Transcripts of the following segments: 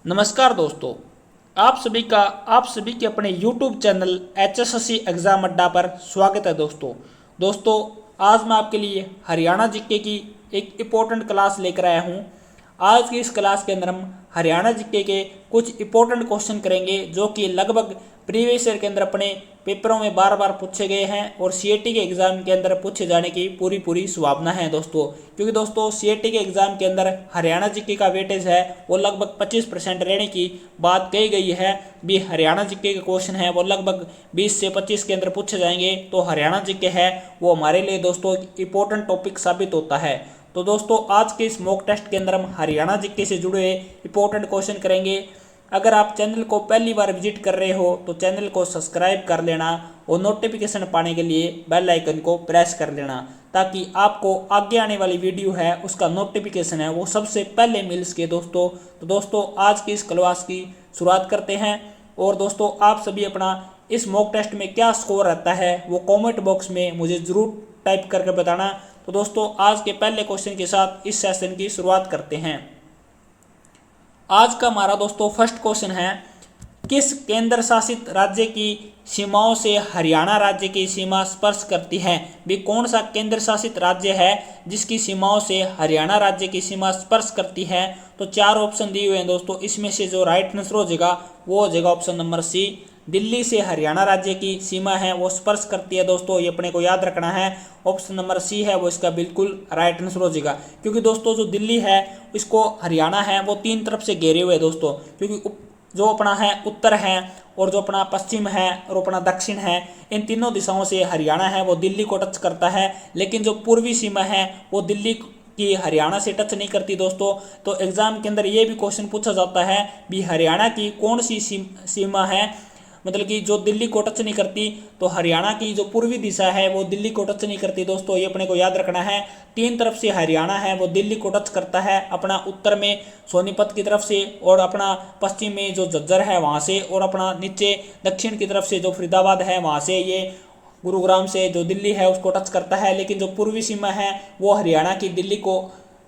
नमस्कार दोस्तों, आप सभी के अपने YouTube चैनल HSSC एग्ज़ाम अड्डा पर स्वागत है। दोस्तों आज मैं आपके लिए हरियाणा जीके की एक इम्पोर्टेंट क्लास लेकर आया हूँ। आज की इस क्लास के अंदर हम हरियाणा जीके के कुछ इम्पोर्टेंट क्वेश्चन करेंगे जो कि लगभग प्रीवियस ईयर के अंदर अपने पेपरों में बार बार पूछे गए हैं और सीएटी के एग्ज़ाम के अंदर पूछे जाने की पूरी संभावना है दोस्तों। क्योंकि दोस्तों सीएटी के एग्ज़ाम के अंदर हरियाणा जीके का वेटेज है वो लगभग 25% रहने की बात कही गई है। भी हरियाणा जीके के क्वेश्चन है वो लगभग 20 से 25 के अंदर पूछे जाएंगे। तो हरियाणा जीके है वो हमारे लिए दोस्तों इम्पोर्टेंट टॉपिक साबित होता है। तो दोस्तों आज के इस मॉक टेस्ट के अंदर हम हरियाणा जीके से जुड़े इंपॉर्टेंट क्वेश्चन करेंगे। अगर आप चैनल को पहली बार विजिट कर रहे हो तो चैनल को सब्सक्राइब कर लेना और नोटिफिकेशन पाने के लिए बेल आइकन को प्रेस कर लेना ताकि आपको आगे आने वाली वीडियो है उसका नोटिफिकेशन है वो सबसे पहले मिल सके दोस्तों। तो दोस्तों आज की इस क्लास की शुरुआत करते हैं। और दोस्तों आप सभी अपना इस मॉक टेस्ट में क्या स्कोर रहता है वो कॉमेंट बॉक्स में मुझे ज़रूर टाइप करके बताना। तो दोस्तों आज के पहले क्वेश्चन के साथ इस सेशन की शुरुआत करते हैं। आज का हमारा दोस्तों फर्स्ट क्वेश्चन है, किस केंद्र शासित राज्य की सीमाओं से हरियाणा राज्य की सीमा स्पर्श करती है। भी कौन सा केंद्र शासित राज्य है जिसकी सीमाओं से हरियाणा राज्य की सीमा स्पर्श करती है। तो चार ऑप्शन दिए हुए हैं दोस्तों, इसमें से जो राइट आंसर हो जाएगा वो हो जाएगा ऑप्शन नंबर सी। दिल्ली से हरियाणा राज्य की सीमा है वो स्पर्श करती है दोस्तों, ये अपने को याद रखना है। ऑप्शन नंबर सी है वो इसका बिल्कुल राइट आंसर हो जाएगा। क्योंकि दोस्तों जो दिल्ली है इसको हरियाणा है वो तीन तरफ से घेरे हुए दोस्तों। क्योंकि जो अपना है उत्तर है और जो अपना पश्चिम है और अपना दक्षिण है, इन तीनों दिशाओं से हरियाणा है वो दिल्ली को टच करता है। लेकिन जो पूर्वी सीमा है वो दिल्ली कि हरियाणा से टच नहीं करती दोस्तों। तो एग्जाम के अंदर ये भी क्वेश्चन पूछा जाता है भी हरियाणा की कौन सी सीमा है, मतलब कि जो दिल्ली को टच नहीं करती। तो हरियाणा की जो पूर्वी दिशा है वो दिल्ली को टच नहीं करती दोस्तों, ये अपने को याद रखना है। तीन तरफ से हरियाणा है वो दिल्ली को टच करता है, अपना उत्तर में सोनीपत की तरफ से और अपना पश्चिम में जो झज्जर है वहाँ से और अपना नीचे दक्षिण की तरफ से जो फरीदाबाद है वहाँ से ये गुरुग्राम से जो दिल्ली है उसको टच करता है। लेकिन जो पूर्वी सीमा है वो हरियाणा की दिल्ली को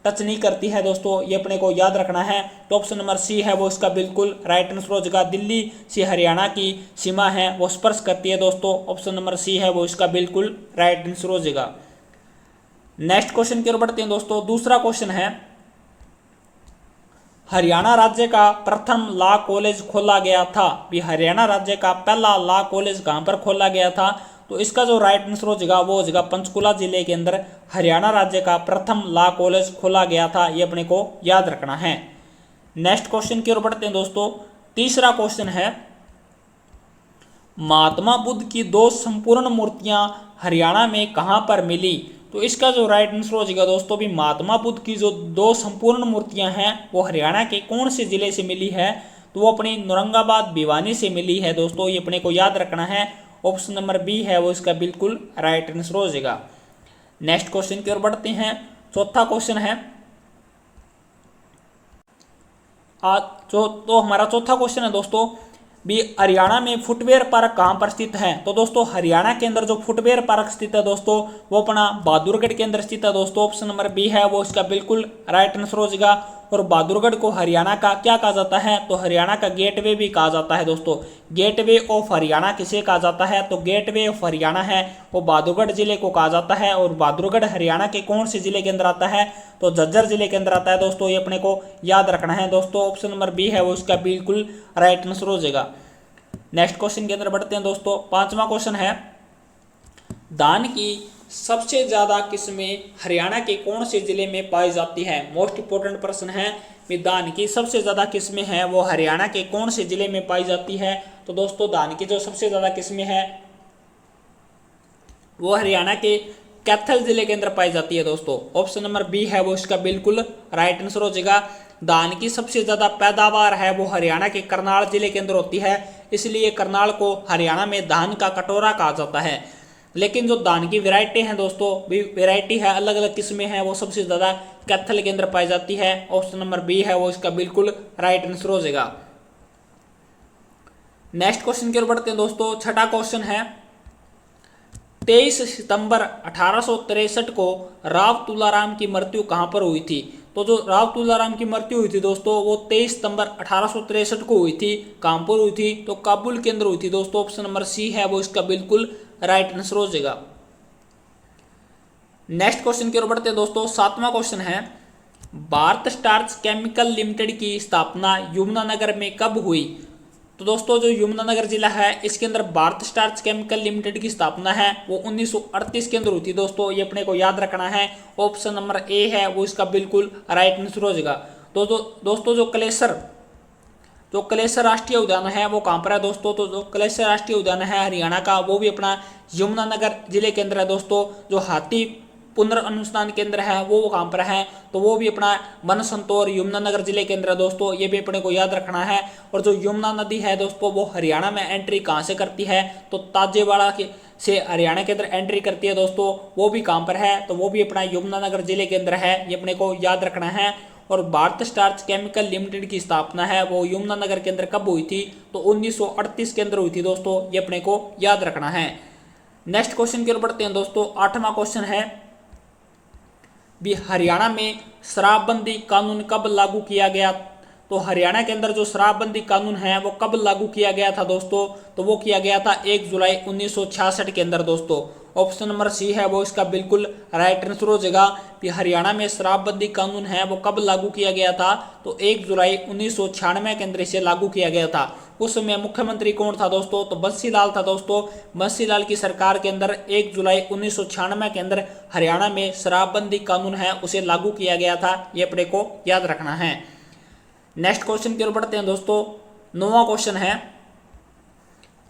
टच नहीं करती है दोस्तों, ये अपने को याद रखना है। तो ऑप्शन नंबर सी है वो इसका बिल्कुल राइट आंसर हो जाएगा। दिल्ली से हरियाणा की सीमा है वो स्पर्श करती है दोस्तों, ऑप्शन नंबर सी है वो इसका बिल्कुल राइट आंसर हो जाएगा। नेक्स्ट क्वेश्चन की ओर बढ़ते हैं दोस्तों। दूसरा क्वेश्चन है, हरियाणा राज्य का प्रथम लॉ कॉलेज खोला गया था। भी हरियाणा राज्य का पहला लॉ कॉलेज कहाँ पर खोला गया था। तो इसका जो राइट आंसर हो जाएगा वो हो जाएगा पंचकुला जिले के अंदर हरियाणा राज्य का प्रथम लॉ कॉलेज खोला गया था, ये अपने को याद रखना है। नेक्स्ट क्वेश्चन की ओर बढ़ते हैं दोस्तों। तीसरा क्वेश्चन है, महात्मा बुद्ध की दो संपूर्ण मूर्तियां हरियाणा में कहां पर मिली। तो इसका जो राइट आंसर हो जाएगा दोस्तों भी महात्मा बुद्ध की जो दो संपूर्ण मूर्तियां हैं वो हरियाणा के कौन से जिले से मिली है। तो वो अपनी औरंगाबाद भिवानी से मिली है दोस्तों, ये अपने को याद रखना है। ऑप्शन नंबर बी है वो इसका बिल्कुल राइट आंसर हो जाएगा। नेक्स्ट क्वेश्चन की ओर बढ़ते हैं। चौथा क्वेश्चन है तो हमारा चौथा क्वेश्चन है दोस्तों भी हरियाणा में फुटवेयर पार्क कहाँ पर स्थित है। तो दोस्तों हरियाणा के अंदर जो फुटवेयर पार्क स्थित है दोस्तों वो अपना बहादुरगढ़ के अंदर स्थित है दोस्तों, ऑप्शन नंबर बी है वो इसका बिल्कुल राइट आंसर हो जाएगा। और बहादुरगढ़ को हरियाणा का क्या कहा जाता है, तो हरियाणा का गेटवे भी कहा जाता है दोस्तों। गेटवे ऑफ हरियाणा किसे कहा जाता है, तो गेटवे ऑफ हरियाणा है वो बहादुरगढ़ जिले को कहा जाता है। और बहादुरगढ़ हरियाणा के कौन से जिले के अंदर आता है, तो झज्जर जिले के अंदर आता है दोस्तों, ये अपने को याद रखना है दोस्तों। ऑप्शन नंबर बी है वो इसका बिल्कुल राइट आंसर हो जाएगा। नेक्स्ट क्वेश्चन के अंदर बढ़ते हैं दोस्तों। पांचवा क्वेश्चन है, धान की सबसे ज्यादा किस्में हरियाणा के कौन से जिले में पाई जाती है। मोस्ट इंपोर्टेंट प्रश्न है, धान की सबसे ज्यादा किस्में हैं वो हरियाणा के कौन से जिले में पाई जाती है। तो दोस्तों धान की जो सबसे ज्यादा किस्में हैं वो हरियाणा के कैथल जिले के अंदर पाई जाती है दोस्तों, ऑप्शन नंबर बी है वो इसका बिल्कुल राइट आंसर हो जाएगा। धान की सबसे ज्यादा पैदावार है वो हरियाणा के करनाल जिले के अंदर होती है, इसलिए करनाल को हरियाणा में धान का कटोरा कहा जाता है। लेकिन जो धान की वैरायटी है दोस्तों, वैरायटी है अलग अलग किस्में हैं वो सबसे ज्यादा कैथल के अंदर पाई जाती है, ऑप्शन नंबर बी है वो इसका बिल्कुल राइट आंसर हो जाएगा। नेक्स्ट क्वेश्चन की ओर बढ़ते हैं दोस्तों। छठा क्वेश्चन है, 23 सितंबर 1863 को राव तुलाराम की मृत्यु कहां पर हुई थी। तो जो राव तुलाराम की मृत्यु हुई थी दोस्तों वो 23 सितंबर 1863 को हुई थी। कहां पर हुई थी? तो काबुल के अंदर हुई थी दोस्तों। ऑप्शन नंबर सी है वो इसका बिल्कुल राइट आंसर हो जाएगा। नेक्स्ट क्वेश्चन की ओर बढ़ते हैं दोस्तों। 7वां क्वेश्चन है, भारत स्टार्च केमिकल लिमिटेड की स्थापना यमुनानगर में कब हुई? तो दोस्तों जो यमुनानगर जिला है इसके अंदर भारत स्टार्च केमिकल लिमिटेड की स्थापना है वो 1938 के अंदर हुई थी दोस्तों। ये अपने को याद रखना है। ऑप्शन नंबर ए है वो इसका बिल्कुल राइट आंसर हो जाएगा। तो दोस्तों जो कलेसर राष्ट्रीय उद्यान है वो कहाँ पर है दोस्तों? तो जो कलेसर राष्ट्रीय उद्यान है हरियाणा का, वो भी अपना यमुनानगर जिले के अंदर है दोस्तों। जो हाथी पुनर्अनुसंधान केंद्र है वो कहाँ पर है? तो वो भी अपना बनसंतोर यमुनानगर जिले के अंदर है दोस्तों। ये भी अपने को याद रखना है। और जो यमुना नदी है दोस्तों वो हरियाणा में एंट्री कहाँ से करती है? तो ताजेवाड़ा के से हरियाणा के अंदर एंट्री करती है दोस्तों। वो भी कहाँ पर है? तो वो भी अपना यमुनानगर जिले के अंदर है। ये अपने को याद रखना है। और भारत स्टार्च केमिकल लिमिटेड की स्थापना है वो यमुनानगर के अंदर कब हुई थी? तो 1938 के अंदर हुई थी दोस्तों। ये अपने को याद रखना है। नेक्स्ट क्वेश्चन की ओर बढ़ते हैं दोस्तों। 8वां क्वेश्चन है, भी हरियाणा में शराबबंदी कानून कब लागू किया गया? तो हरियाणा के अंदर जो शराबबंदी कानून है वो कब लागू किया गया था दोस्तों? तो वो किया गया था 1 जुलाई 1966 के अंदर दोस्तों। ऑप्शन नंबर सी है वो इसका बिल्कुल राइट आंसर हो जाएगा। कि हरियाणा में शराबबंदी कानून है वो कब लागू किया गया था? तो 1 जुलाई 1996 के अंदर इसे लागू किया गया था। उस समय मुख्यमंत्री कौन था दोस्तों? तो बंसीलाल था दोस्तों। बंसीलाल की सरकार के अंदर 1 जुलाई 1996 के अंदर हरियाणा में शराबबंदी कानून है उसे लागू किया गया था। ये अपने को याद रखना है। नेक्स्ट क्वेश्चन की ओर बढ़ते हैं दोस्तों। 9वां क्वेश्चन है,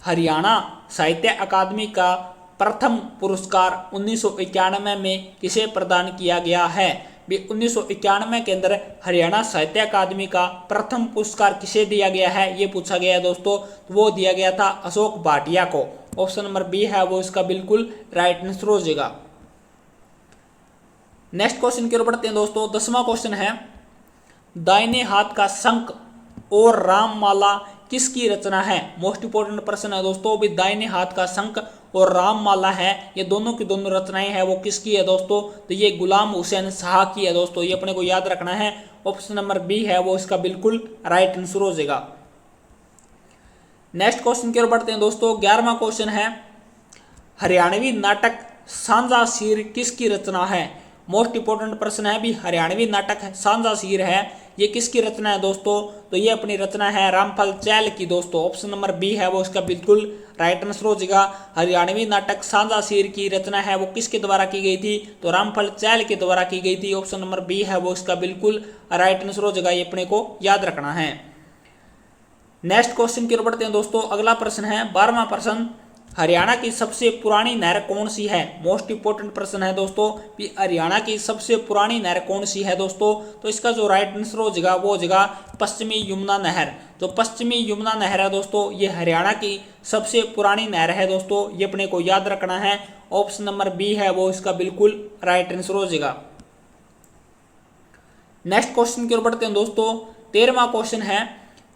हरियाणा साहित्य अकादमी का प्रथम पुरस्कार 1991 में किसे प्रदान किया गया है? 1991 के अंदर हरियाणा साहित्य अकादमी का प्रथम पुरस्कार किसे दिया गया है ये पूछा गया है दोस्तों। तो वो दिया गया था अशोक भाटिया को। ऑप्शन नंबर बी है वो इसका बिल्कुल राइट आंसर हो जाएगा। नेक्स्ट क्वेश्चन की ओर बढ़ते हैं दोस्तों। 10वां क्वेश्चन है, दाहिने हाथ का शंख और राममाला किसकी रचना है? मोस्ट इंपोर्टेंट प्रश्न है दोस्तों। भी दाहिने हाथ का शंख और राममाला है ये दोनों की दोनों रचनाएं हैं वो किसकी है दोस्तों? तो ये गुलाम हुसैन शाह की है दोस्तों। ये अपने को याद रखना है। ऑप्शन नंबर बी है वो इसका बिल्कुल राइट आंसर हो जाएगा। नेक्स्ट क्वेश्चन की ओर बढ़ते हैं दोस्तों। 11वां क्वेश्चन है, हरियाणवी नाटक सांझा सीर किसकी रचना है? मोस्ट इंपोर्टेंट प्रश्न है। भी हरियाणवी नाटक सांझा सीर है ये किसकी रचना है दोस्तों? तो ये अपनी रचना है रामफल चैल की दोस्तों। ऑप्शन नंबर बी है वो इसका बिल्कुल राइट आंसर हो जाएगा। हरियाणवी नाटक सांझा सीर की रचना है वो किसके द्वारा की गई थी? तो रामफल चैल के द्वारा की गई थी। ऑप्शन नंबर बी है वो इसका बिल्कुल राइट आंसर हो जाएगा। ये अपने को याद रखना है। नेक्स्ट क्वेश्चन की ओर बढ़ते हैं दोस्तों। अगला प्रश्न है 12वां प्रश्न, हरियाणा की सबसे पुरानी नहर कौन सी है? मोस्ट इंपोर्टेंट प्रश्न है दोस्तों। कि हरियाणा की सबसे पुरानी नहर कौन सी है दोस्तों? तो इसका जो राइट आंसर हो जाएगा वो हो जाएगा पश्चिमी यमुना नहर। जो पश्चिमी यमुना नहर है दोस्तों ये हरियाणा की सबसे पुरानी नहर है दोस्तों। ये अपने को याद रखना है। ऑप्शन नंबर बी है वो इसका बिल्कुल राइट आंसर हो जाएगा। नेक्स्ट क्वेश्चन की ओर बढ़ते हैं दोस्तों। 13वां क्वेश्चन है,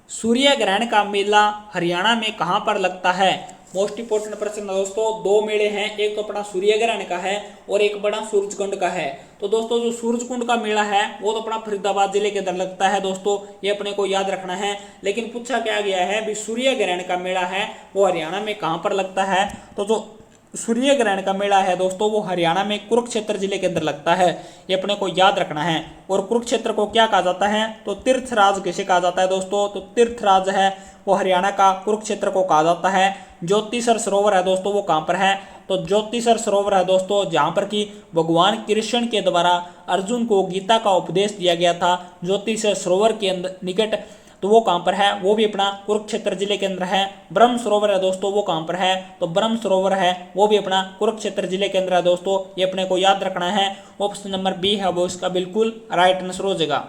सूर्य ग्रहण का मेला हरियाणा में कहां पर लगता है? मोस्ट इंपोर्टेंट प्रश्न दोस्तों। 2 मेले हैं, एक तो अपना सूर्य ग्रहण का है और एक बड़ा सूरजकुंड का है। तो दोस्तों जो सूरजकुंड का मेला है वो तो अपना फरीदाबाद जिले के अंदर लगता है दोस्तों। ये अपने को याद रखना है। लेकिन पूछा क्या गया है भी सूर्य ग्रहण का मेला है वो हरियाणा में कहां पर लगता है? तो जो सूर्य ग्रहण का मेला है दोस्तों वो हरियाणा में कुरुक्षेत्र जिले के अंदर लगता है। ये अपने को याद रखना है। और कुरुक्षेत्र को क्या कहा जाता है? तो तीर्थराज किसे कहा जाता है दोस्तों? तो तीर्थराज है वो हरियाणा का कुरुक्षेत्र को कहा जाता है। ज्योतिसर सरोवर है दोस्तों वो कहाँ पर है? तो ज्योतिसर सरोवर है दोस्तों जहाँ पर कि भगवान कृष्ण के द्वारा अर्जुन को गीता का उपदेश दिया गया था। ज्योतिसर सरोवर के अंदर निकट तो वो कहाँ पर है? वो भी अपना कुरुक्षेत्र जिले के अंदर है। ब्रह्म सरोवर है दोस्तों वो कहाँ पर है? तो ब्रह्म सरोवर है वो भी अपना कुरुक्षेत्र जिले के अंदर है दोस्तों। ये अपने को याद रखना है। ऑप्शन नंबर बी है वो इसका बिल्कुल राइट आंसर हो जाएगा।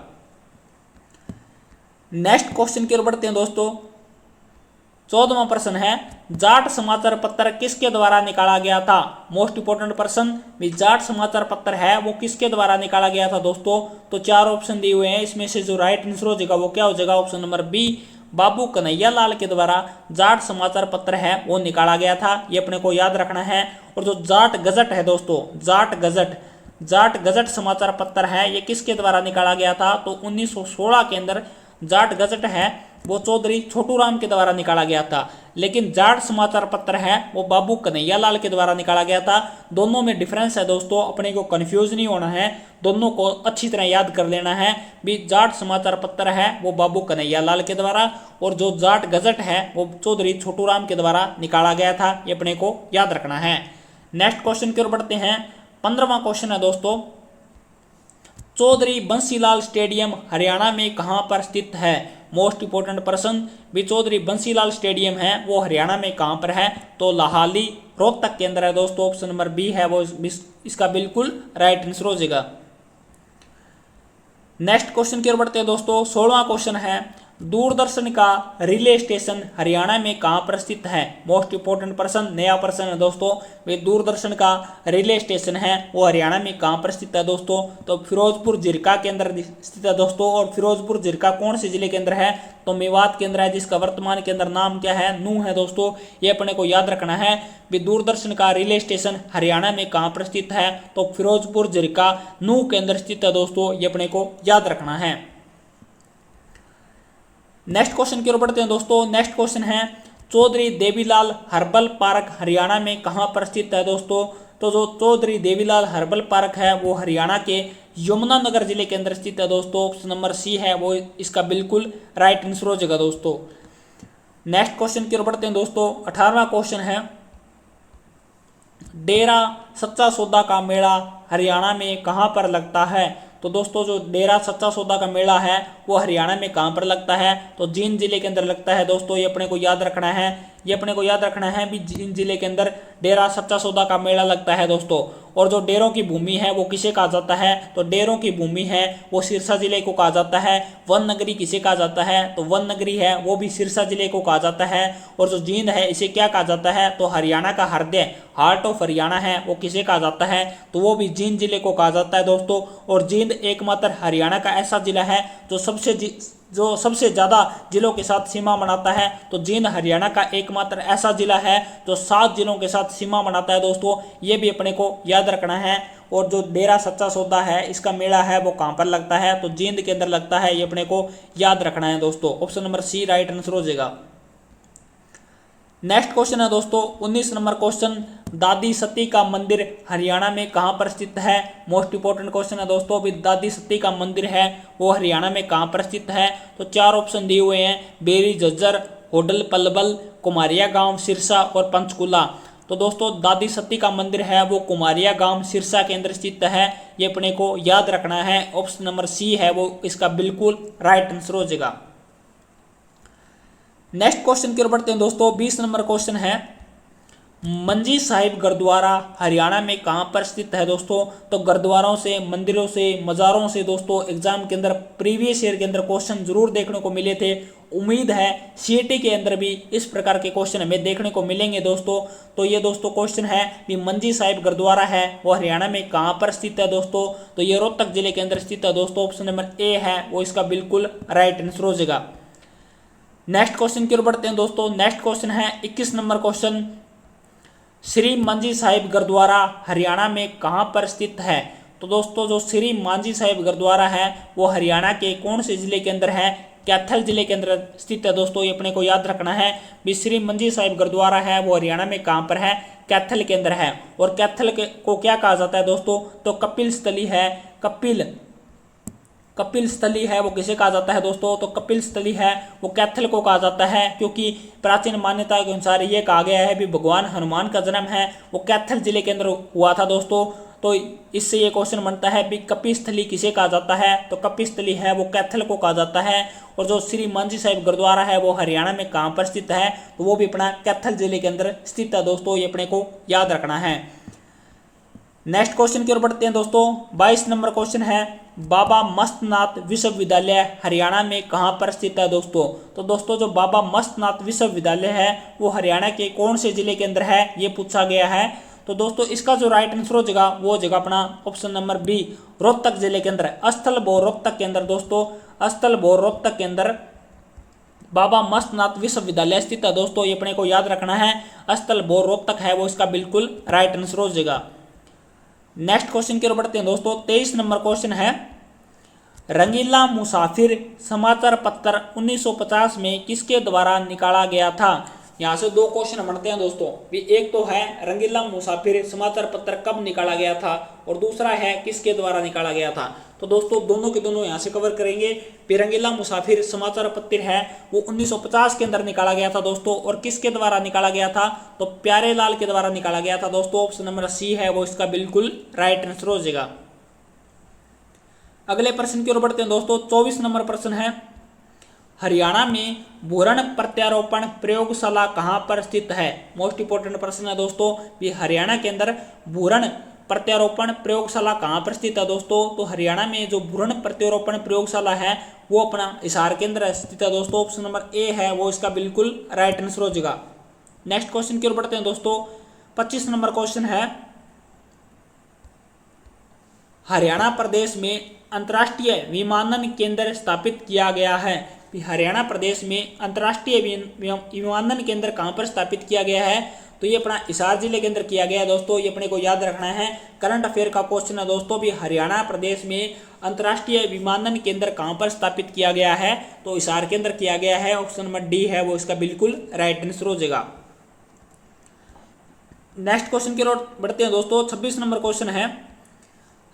नेक्स्ट क्वेश्चन की ओर बढ़ते हैं दोस्तों। 14वां प्रश्न है, जाट समाचार पत्र किसके द्वारा निकाला गया था? मोस्ट इंपोर्टेंट प्रश्न। जाट समाचार पत्र है वो किसके द्वारा निकाला गया था दोस्तों? तो 4 ऑप्शन दिए हुए हैं, इसमें से जो राइट आंसर हो जाएगा वो क्या हो जाएगा? ऑप्शन नंबर बी, बाबू कन्हैया लाल के द्वारा जाट समाचार पत्र है वो निकाला गया था। ये अपने को याद रखना है। और जो जाट गजट है दोस्तों, जाट गजट जाट गजट समाचार पत्र है ये किसके द्वारा निकाला गया था? तो 1916 के अंदर जाट गजट है वो चौधरी छोटू राम के द्वारा निकाला गया था। लेकिन जाट समाचार पत्र है वो बाबू कन्हैया लाल के द्वारा निकाला गया था। दोनों में डिफरेंस है दोस्तों, अपने को कंफ्यूज नहीं होना है, दोनों को अच्छी तरह याद कर लेना है। भी जाट समाचार पत्र है वो बाबू कन्हैया लाल के द्वारा, और जो जाट गजट है वो चौधरी छोटू राम के द्वारा निकाला गया था, ये अपने को याद रखना है। नेक्स्ट क्वेश्चन की ओर बढ़ते हैं। 15वां क्वेश्चन है दोस्तों, चौधरी बंसीलाल स्टेडियम हरियाणा में कहां पर स्थित है? मोस्ट इंपोर्टेंट प्रश्न, भी चौधरी बंसीलाल स्टेडियम है वो हरियाणा में कहां पर है? तो लाहौली रोहतक के अंदर है दोस्तों। ऑप्शन नंबर बी है वो इसका बिल्कुल राइट आंसर हो जाएगा। नेक्स्ट क्वेश्चन की ओर बढ़ते हैं दोस्तों। 16वां क्वेश्चन है, दूरदर्शन का रिले स्टेशन हरियाणा में कहां पर स्थित है? मोस्ट इंपोर्टेंट प्रश्न, नया प्रश्न है दोस्तों। वे दूरदर्शन का रिले स्टेशन है वो हरियाणा में कहां पर स्थित है दोस्तों? तो फिरोजपुर जिरका के अंदर स्थित है दोस्तों। और फिरोजपुर जिरका कौन से जिले के अंदर है? तो मेवात के अंदर है, जिसका वर्तमान के अंदर नाम क्या है? नूह है दोस्तों। ये अपने को याद रखना है। भी दूरदर्शन का रिले स्टेशन हरियाणा में कहां पर स्थित है? तो फिरोजपुर जिरका नूह के अंदर स्थित है दोस्तों, ये अपने को याद रखना है। नेक्स्ट क्वेश्चन की ओर बढ़ते हैं दोस्तों। नेक्स्ट क्वेश्चन है, चौधरी देवीलाल हर्बल पार्क हरियाणा में कहां पर स्थित है दोस्तों? तो जो चौधरी देवीलाल हर्बल पार्क है वो हरियाणा के यमुनानगर जिले के अंदर स्थित है दोस्तों। ऑप्शन नंबर सी है वो इसका बिल्कुल राइट आंसर हो जाएगा दोस्तों। नेक्स्ट क्वेश्चन की ओर बढ़ते हैं दोस्तों। 18वां क्वेश्चन है, डेरा सच्चा सौदा का मेला हरियाणा में कहां पर लगता है? तो दोस्तों जो डेरा सच्चा सौदा का मेला है वो हरियाणा में कहां पर लगता है? तो जींद जिले के अंदर लगता है दोस्तों, ये अपने को याद रखना है। ये अपने को याद रखना है भी जींद जिले के अंदर डेरा सच्चा सौदा का मेला लगता है दोस्तों। और जो डेरों की भूमि है वो किसे कहा जाता है? तो डेरों की भूमि है वो सिरसा जिले को कहा जाता है। वन नगरी किसे कहा जाता है? तो वन नगरी है वो भी सिरसा जिले को कहा जाता है। और जो जींद है इसे क्या कहा जाता है? तो हरियाणा का हृदय, हार्ट ऑफ हरियाणा है वो किसे कहा जाता है? तो वो भी जींद जिले को कहा जाता है दोस्तों। और जींद एकमात्र हरियाणा का ऐसा जिला है जो सबसे ज़्यादा जिलों के साथ सीमा बनाता है। तो जींद हरियाणा का एकमात्र ऐसा जिला है जो 7 जिलों के साथ सीमा बनाता है दोस्तों, ये भी अपने को याद रखना है। और जो डेरा सच्चा सौदा है इसका मेला है वो कहाँ पर लगता है? तो जींद के अंदर लगता है, ये अपने को याद रखना है दोस्तों। Option number C right answer हो जाएगा। नेक्स्ट क्वेश्चन है दोस्तों 19 नंबर क्वेश्चन, दादी सती का मंदिर हरियाणा में कहां पर स्थित है? मोस्ट इंपोर्टेंट क्वेश्चन है दोस्तों। भी दादी सती का मंदिर है वो हरियाणा में कहां पर स्थित है? तो 4 ऑप्शन दिए हुए हैं, बेरी झज्जर, होडल पलवल, कुमारिया गांव, सिरसा और पंचकुला। तो दोस्तों दादी सती का मंदिर है वो कुमारिया गांव सिरसा के अंदर स्थित है, ये अपने को याद रखना है। ऑप्शन नंबर सी है वो इसका बिल्कुल राइट आंसर हो जाएगा। नेक्स्ट क्वेश्चन की ओर बढ़ते हैं दोस्तों। 20 नंबर क्वेश्चन है, मंजी साहिब गुरुद्वारा हरियाणा में कहां पर स्थित है दोस्तों? तो गुरुद्वारों से, मंदिरों से, मज़ारों से दोस्तों एग्जाम के अंदर प्रीवियस ईयर के अंदर क्वेश्चन जरूर देखने को मिले थे। उम्मीद है सीईटी के अंदर भी इस प्रकार के क्वेश्चन हमें देखने को मिलेंगे दोस्तों। तो ये दोस्तों क्वेश्चन है कि मंजी साहिब गुरुद्वारा है वो हरियाणा में कहां पर स्थित है दोस्तों? तो ये रोहतक जिले के अंदर स्थित है दोस्तों। ऑप्शन नंबर ए है वो इसका बिल्कुल राइट आंसर हो जाएगा। नेक्स्ट क्वेश्चन की ओर बढ़ते हैं दोस्तों। नेक्स्ट क्वेश्चन है 21 नंबर क्वेश्चन, श्री मांझी साहिब गुरुद्वारा हरियाणा में कहां पर स्थित है? तो दोस्तों जो श्री मांझी साहिब गुरुद्वारा है वो हरियाणा के कौन से जिले के अंदर है? कैथल जिले के अंदर स्थित है दोस्तों, ये अपने को याद रखना है। भी श्री मंजी साहिब गुरुद्वारा है वो हरियाणा में कहां पर है? कैथल के अंदर है। और कैथल को क्या कहा जाता है दोस्तों? तो कपिल स्थली है। कपिल स्थली है वो किसे कहा जाता है दोस्तों? तो कपिल स्थली है वो कैथल को कहा जाता है, क्योंकि प्राचीन मान्यता के अनुसार ये कहा गया है भी भगवान हनुमान का जन्म है वो कैथल जिले के अंदर हुआ था दोस्तों। तो इससे ये क्वेश्चन बनता है भी कपिल स्थली किसे कहा जाता है? तो कपिल स्थली है वो कैथल को कहा जाता है। और जो श्री मांझी साहिब गुरुद्वारा है वो हरियाणा में कहाँ पर स्थित है? तो वो भी अपना कैथल जिले के अंदर स्थित है दोस्तों, ये अपने को याद रखना है। नेक्स्ट क्वेश्चन की ओर बढ़ते हैं दोस्तों। 22 नंबर क्वेश्चन है, बाबा मस्तनाथ विश्वविद्यालय हरियाणा में कहां पर स्थित है दोस्तों? तो दोस्तों जो बाबा मस्तनाथ विश्वविद्यालय है वो हरियाणा के कौन से जिले के अंदर है, ये पूछा गया है। तो दोस्तों इसका जो राइट आंसर हो जाएगा वो जगह अपना ऑप्शन नंबर बी, रोहतक जिले के अंदर, स्थल बोर रोहतक के अंदर दोस्तों, स्थल बोर रोहतक के अंदर बाबा मस्तनाथ विश्वविद्यालय स्थित है दोस्तों, ये अपने को याद रखना है। स्थल बोर रोहतक है वो इसका बिल्कुल राइट आंसर हो जाएगा। नेक्स्ट क्वेश्चन की ओर बढ़ते हैं दोस्तों। 23 नंबर क्वेश्चन है, रंगीला मुसाफिर समाचार पत्र 1950 में किसके द्वारा निकाला गया था। यहाँ से दो क्वेश्चन बनते हैं दोस्तों। एक तो है रंगीला मुसाफिर समाचार पत्र कब निकाला गया था, और दूसरा है किसके द्वारा निकाला गया था। तो दोस्तों दोनों के दोनों यहाँ से कवर करेंगे। रंगीला मुसाफिर समाचार पत्र है वो 1950 के अंदर निकाला गया था दोस्तों, और किसके द्वारा निकाला गया था, तो प्यारेलाल के द्वारा निकाला गया था दोस्तों। ऑप्शन नंबर सी है वो इसका बिल्कुल राइट आंसर हो जाएगा। अगले प्रश्न की ओर बढ़ते हैं दोस्तों। 24 नंबर प्रश्न है, हरियाणा में भूरण प्रत्यारोपण प्रयोगशाला कहां पर स्थित है। मोस्ट इंपोर्टेंट प्रश्न है दोस्तों। ये हरियाणा के अंदर भूरण प्रत्यारोपण प्रयोगशाला कहां पर स्थित है दोस्तों। तो हरियाणा में जो भूरण प्रत्यारोपण प्रयोगशाला है वो अपना हिसार के अंदर स्थित है दोस्तों। ऑप्शन नंबर ए है वो इसका बिल्कुल राइट आंसर हो जाएगा। नेक्स्ट क्वेश्चन की ओर बढ़ते हैं दोस्तों। 25 नंबर क्वेश्चन है, हरियाणा प्रदेश में अंतर्राष्ट्रीय विमानन केंद्र स्थापित किया गया है। हरियाणा प्रदेश में अंतर्राष्ट्रीय विमानन केंद्र कहां पर स्थापित किया गया है, तो ये अपना हिसार जिले के अंदर किया गया है दोस्तों। ये अपने को याद रखना है, करंट अफेयर का क्वेश्चन है दोस्तों। भी हरियाणा प्रदेश में अंतर्राष्ट्रीय विमानन केंद्र कहां पर स्थापित किया गया है, तो हिसार के अंदर किया गया है। ऑप्शन नंबर डी है वो इसका बिल्कुल राइट आंसर हो जाएगा। नेक्स्ट क्वेश्चन की ओर बढ़ते हैं दोस्तों। 26 नंबर क्वेश्चन है,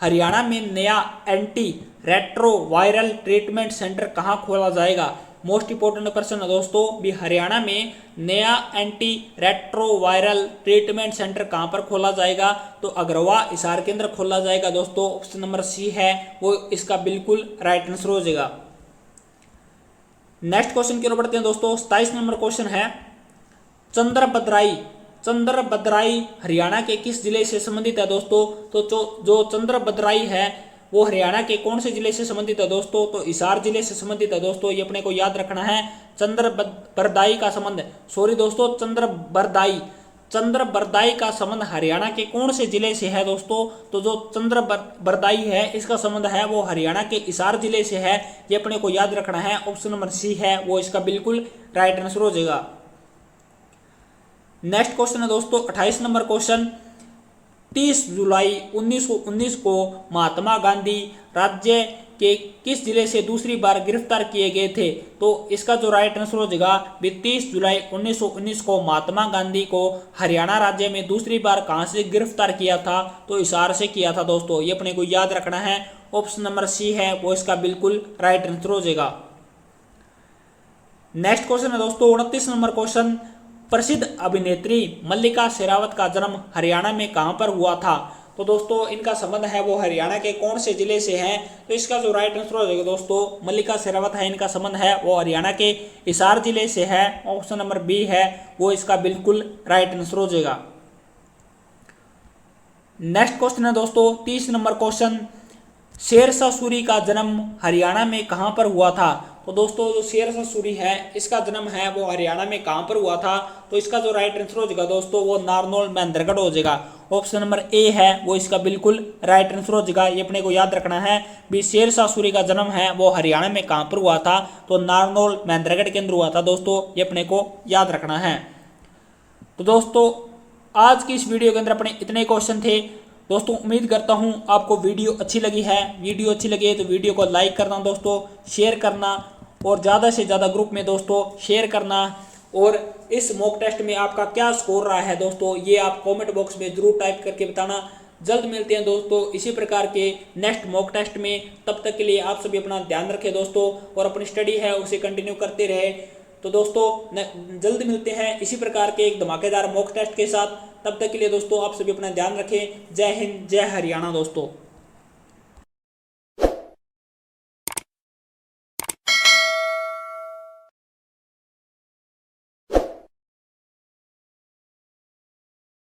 हरियाणा में नया anti retro viral treatment centre कहां खोला जाएगा। मोस्ट इंपोर्टेंट क्वेश्चन है दोस्तों। भी हरियाणा में नया anti retro viral treatment centre कहां पर खोला जाएगा, तो अग्रवा हिसार के अंदर खोला जाएगा दोस्तों। ऑप्शन नंबर सी है वो इसका बिल्कुल राइट आंसर हो जाएगा। नेक्स्ट क्वेश्चन की ओर बढ़ते हैं दोस्तों। 27 नंबर क्वेश्चन है, चंद्रभद्राई हरियाणा के किस जिले से संबंधित है दोस्तों। तो जो चंद्रभद्राई है वो हरियाणा के कौन से जिले से संबंधित है दोस्तों, तो हिसार जिले से संबंधित है दोस्तों। ये अपने को याद रखना है। चंद्रभद्राई का संबंध, सॉरी दोस्तों, चंद्रभद्राई का संबंध हरियाणा के कौन से जिले से है दोस्तों। तो जो चंद्रभद्राई है इसका संबंध है वो हरियाणा के हिसार जिले से है। ये अपने को याद रखना है। ऑप्शन नंबर सी है वो इसका बिल्कुल राइट आंसर हो जाएगा। नेक्स्ट क्वेश्चन है दोस्तों 28 नंबर क्वेश्चन, 30 जुलाई 1919 को महात्मा गांधी राज्य के किस जिले से दूसरी बार गिरफ्तार किए गए थे। तो इसका जो राइट आंसर हो जाएगा, 30 जुलाई 1919 को महात्मा गांधी को हरियाणा राज्य में दूसरी बार कहां से गिरफ्तार किया था, तो हिसार से किया था दोस्तों। ये अपने को याद रखना है। ऑप्शन नंबर सी है वो इसका बिल्कुल राइट आंसर हो जाएगा। नेक्स्ट क्वेश्चन है दोस्तों 29 नंबर क्वेश्चन, प्रसिद्ध अभिनेत्री मल्लिका शेरावत का जन्म हरियाणा में कहां पर हुआ था। तो दोस्तों इनका संबंध है वो हरियाणा के कौन से जिले से है, तो इसका जो राइट आंसर हो जाएगा दोस्तों, मल्लिका शेरावत है इनका संबंध है वो हरियाणा के हिसार जिले से है। ऑप्शन नंबर बी है वो इसका बिल्कुल राइट आंसर हो जाएगा। नेक्स्ट क्वेश्चन है दोस्तों 30 नंबर क्वेश्चन, शेरशाह सूरी का जन्म हरियाणा में कहां पर हुआ था। तो दोस्तों जो शेरशाह सूरी है इसका जन्म है वो हरियाणा में कहां पर हुआ था, तो इसका जो राइट आंसर हो जाएगा दोस्तों वो नारनौल महेंद्रगढ़ हो जाएगा। ऑप्शन नंबर ए है वो इसका बिल्कुल राइट आंसर हो जाएगा। ये अपने को याद रखना है। भी शेरशाह सूरी का जन्म है वो हरियाणा में कहां पर हुआ था, तो नारनौल महेंद्रगढ़ के अंदर हुआ था दोस्तों। ये अपने को याद रखना है। तो दोस्तों आज की इस वीडियो के अंदर अपने इतने क्वेश्चन थे दोस्तों। उम्मीद करता हूं आपको वीडियो अच्छी लगी है। वीडियो अच्छी लगी है तो वीडियो को लाइक करना दोस्तों, शेयर करना, और ज़्यादा से ज़्यादा ग्रुप में दोस्तों शेयर करना। और इस मॉक टेस्ट में आपका क्या स्कोर रहा है दोस्तों, ये आप कमेंट बॉक्स में जरूर टाइप करके बताना। जल्द मिलते हैं दोस्तों इसी प्रकार के नेक्स्ट मॉक टेस्ट में। तब तक के लिए आप सभी अपना ध्यान रखें दोस्तों, और अपनी स्टडी है उसे कंटिन्यू करते रहे। तो दोस्तों जल्द मिलते हैं इसी प्रकार के एक धमाकेदार मॉक टेस्ट के साथ। तब तक के लिए दोस्तों आप सभी अपना ध्यान रखें। जय हिंद, जय हरियाणा दोस्तों।